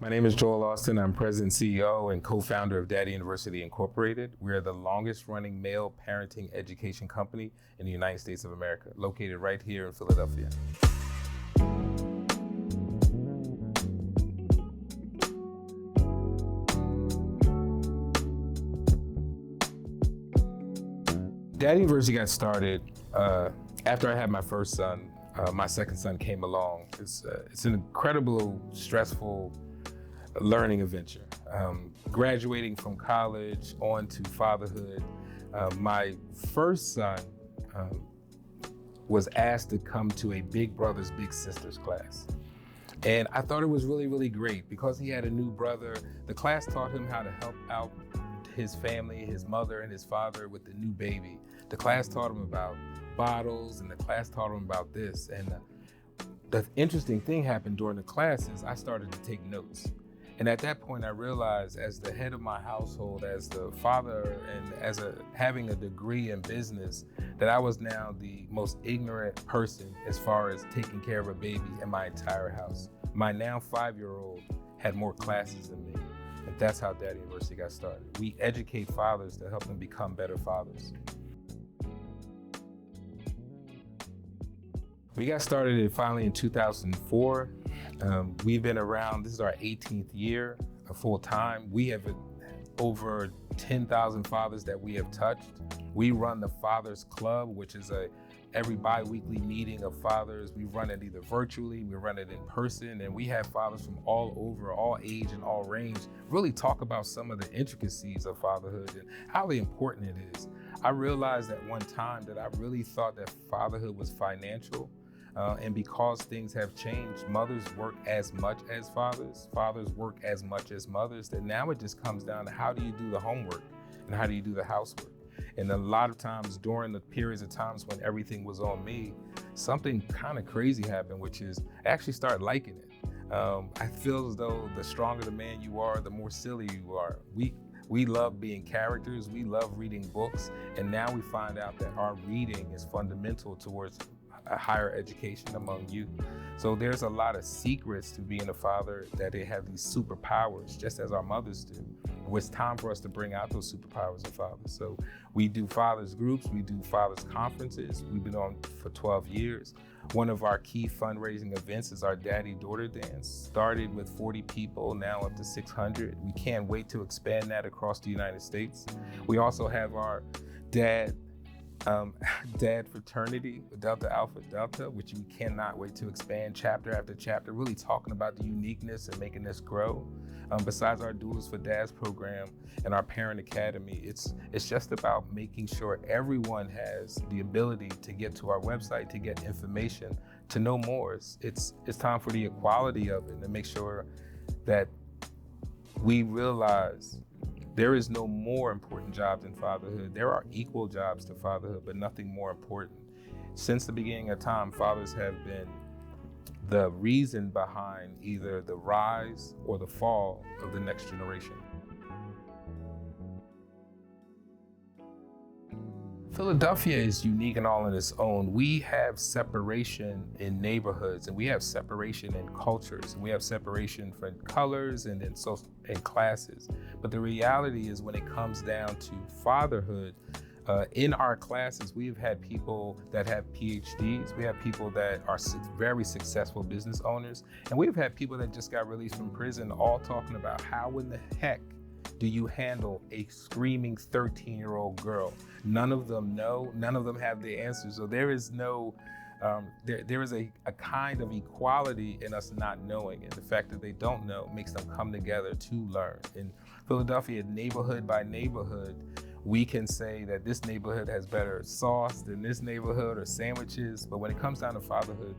My name is Joel Austin. I'm President, CEO, and co-founder of Daddy University Incorporated. We are the longest running male parenting education company in the United States of America, located right here in Philadelphia. Daddy University got started after I had my first son. My second son came along. It's an incredible, stressful learning adventure. Graduating from college on to fatherhood, my first son was asked to come to a Big Brothers Big Sisters class. And I thought it was really, really great because he had a new brother. The class taught him how to help out his family, his mother and his father with the new baby. The class taught him about bottles, and the class taught him about this. And the interesting thing happened during the class is I started to take notes. And at that point, I realized as the head of my household, as the father, and having a degree in business, that I was now the most ignorant person as far as taking care of a baby in my entire house. My now 5-year-old had more classes than me. And that's how Daddy University got started. We educate fathers to help them become better fathers. We got started finally in 2004. We've been around, this is our 18th year full time. We have over 10,000 fathers that we have touched. We run the Fathers Club, which is every bi-weekly meeting of fathers. We run it either virtually, we run it in person, and we have fathers from all over, all age and all range, really talk about some of the intricacies of fatherhood and how important it is. I realized at one time that I really thought that fatherhood was financial. And because things have changed, mothers work as much as fathers, fathers work as much as mothers, that now it just comes down to how do you do the homework and how do you do the housework. And a lot of times during the periods of times when everything was on me, something kind of crazy happened, which is I actually started liking it. I feel as though the stronger the man you are, the more silly you are. We love being characters, we love reading books, and now we find out that our reading is fundamental towards a higher education among youth. So there's a lot of secrets to being a father, that they have these superpowers, just as our mothers do. It's time for us to bring out those superpowers of fathers. So we do fathers groups, we do fathers conferences. We've been on for 12 years. One of our key fundraising events is our Daddy-Daughter Dance. Started with 40 people, now up to 600. We can't wait to expand that across the United States. We also have our dad fraternity, Delta Alpha Delta, which we cannot wait to expand chapter after chapter, really talking about the uniqueness and making this grow. Besides our Duels for Dads program and our Parent Academy, it's just about making sure everyone has the ability to get to our website, to get information, to know more. It's time for the equality of it, and to make sure that we realize there is no more important job than fatherhood. There are equal jobs to fatherhood, but nothing more important. Since the beginning of time, fathers have been the reason behind either the rise or the fall of the next generation. Philadelphia is unique and all on its own. We have separation in neighborhoods, and we have separation in cultures, and we have separation for colors and in social and classes. But the reality is, when it comes down to fatherhood, in our classes, we've had people that have PhDs, we have people that are very successful business owners, and we've had people that just got released from prison, all talking about how in the heck do you handle a screaming 13-year-old girl? None of them know, none of them have the answers. So there is no, there is a kind of equality in us not knowing. And the fact that they don't know makes them come together to learn. In Philadelphia, neighborhood by neighborhood, we can say that this neighborhood has better sauce than this neighborhood, or sandwiches. But when it comes down to fatherhood,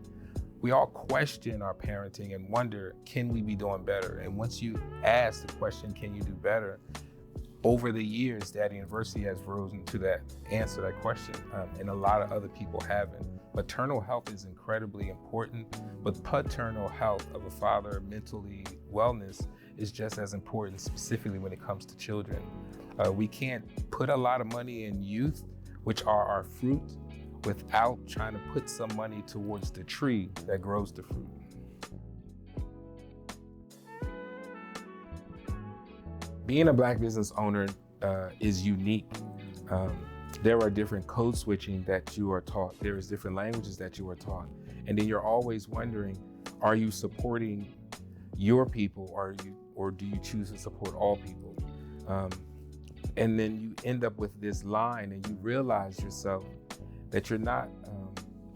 we all question our parenting and wonder, can we be doing better? And once you ask the question, can you do better? Over the years, Daddy University has risen to that answer, that question, and a lot of other people haven't. Maternal health is incredibly important, but paternal health of a father, mentally wellness, is just as important, specifically when it comes to children. We can't put a lot of money in youth, which are our fruit, without trying to put some money towards the tree that grows the fruit. Being a Black business owner is unique. There are different code switching that you are taught. There is different languages that you are taught. And then you're always wondering, are you supporting your people, or do you choose to support all people? And then you end up with this line and you realize yourself that you're not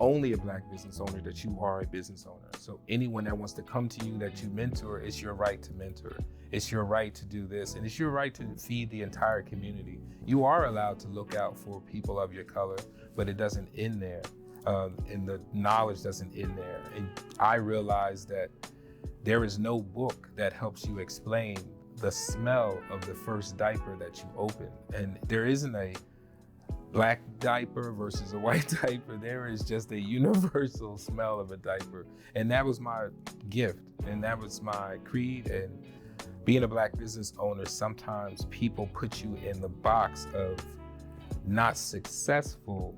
only a Black business owner, that you are a business owner. So anyone that wants to come to you that you mentor, it's your right to mentor. It's your right to do this, and it's your right to feed the entire community. You are allowed to look out for people of your color, but it doesn't end there. And the knowledge doesn't end there. And I realized that there is no book that helps you explain the smell of the first diaper that you open. And there isn't a Black diaper versus a white diaper. There is just a universal smell of a diaper. And that was my gift, and that was my creed. And being a Black business owner, sometimes people put you in the box of not successful,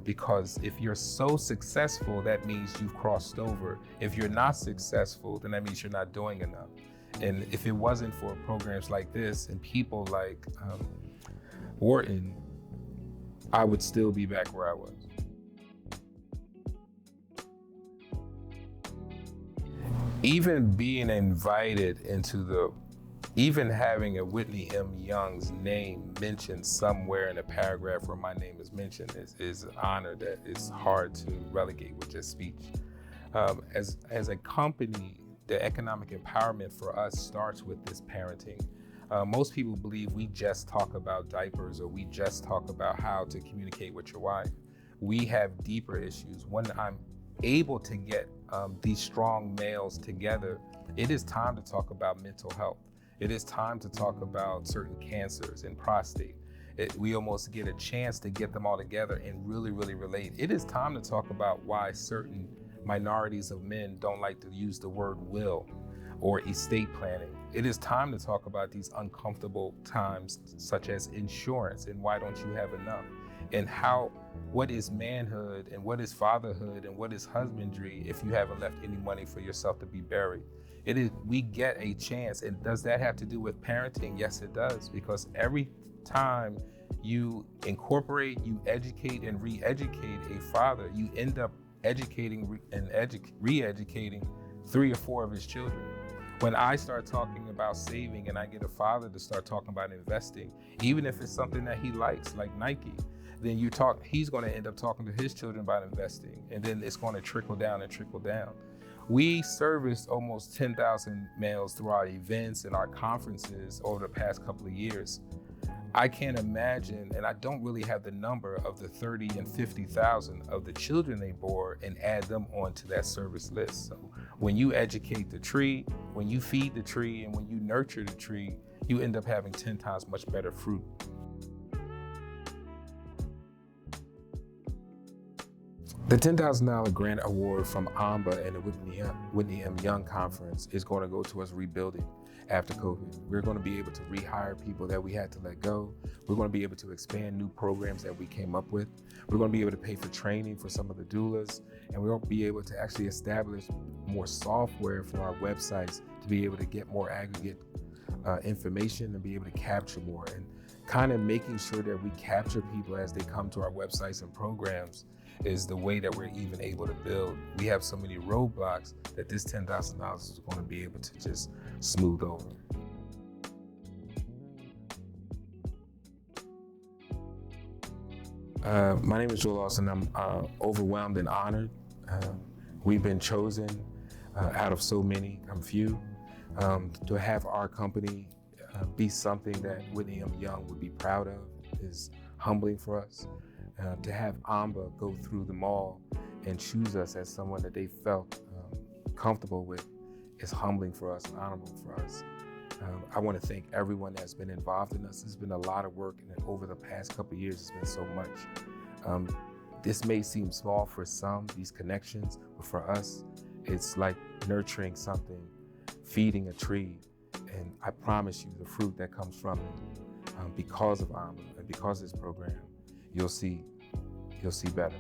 because if you're so successful, that means you've crossed over. If you're not successful, then that means you're not doing enough. And if it wasn't for programs like this and people like Wharton, I would still be back where I was. Even being invited into even having a Whitney M. Young's name mentioned somewhere in a paragraph where my name is mentioned is an honor that is hard to relegate with just speech. As a company, the economic empowerment for us starts with this parenting. Most people believe we just talk about diapers, or we just talk about how to communicate with your wife. We have deeper issues. When I'm able to get these strong males together, it is time to talk about mental health. It is time to talk about certain cancers and prostate. We almost get a chance to get them all together and really, really relate. It is time to talk about why certain minorities of men don't like to use the word will or estate planning. It is time to talk about these uncomfortable times, such as insurance and why don't you have enough, and what is manhood and what is fatherhood and what is husbandry if you haven't left any money for yourself to be buried. We get a chance. And does that have to do with parenting? Yes, it does, because every time you incorporate, you educate and re-educate a father, you end up educating and re-educating 3 or 4 of his children. When I start talking about saving and I get a father to start talking about investing, even if it's something that he likes, like Nike, then he's going to end up talking to his children about investing, and then it's going to trickle down and trickle down. We serviced almost 10,000 males through our events and our conferences over the past couple of years. I can't imagine, and I don't really have the number of the 30 and 50,000 of the children they bore and add them onto that service list. So when you educate the tree, when you feed the tree, and when you nurture the tree, you end up having 10 times much better fruit. The $10,000 grant award from AMBA and the Whitney M. Young Conference is going to go towards rebuilding after COVID. We're going to be able to rehire people that we had to let go. We're going to be able to expand new programs that we came up with. We're going to be able to pay for training for some of the doulas, and we're going to be able to actually establish more software for our websites to be able to get more aggregate information and be able to capture more, and kind of making sure that we capture people as they come to our websites and programs is the way that we're even able to build. We have so many roadblocks that this $10,000 is going to be able to just smooth over. My name is Joel Lawson. I'm overwhelmed and honored. We've been chosen out of so many, I'm few, to have our company be something that Whitney M. Young would be proud of is humbling for us. To have AMBA go through them all and choose us as someone that they felt comfortable with is humbling for us and honorable for us. I want to thank everyone that's been involved in us. It's been a lot of work, and over the past couple of years, it's been so much. This may seem small for some, these connections, but for us, it's like nurturing something, feeding a tree, and I promise you the fruit that comes from it, because of AMBA and because of this program, you'll see better.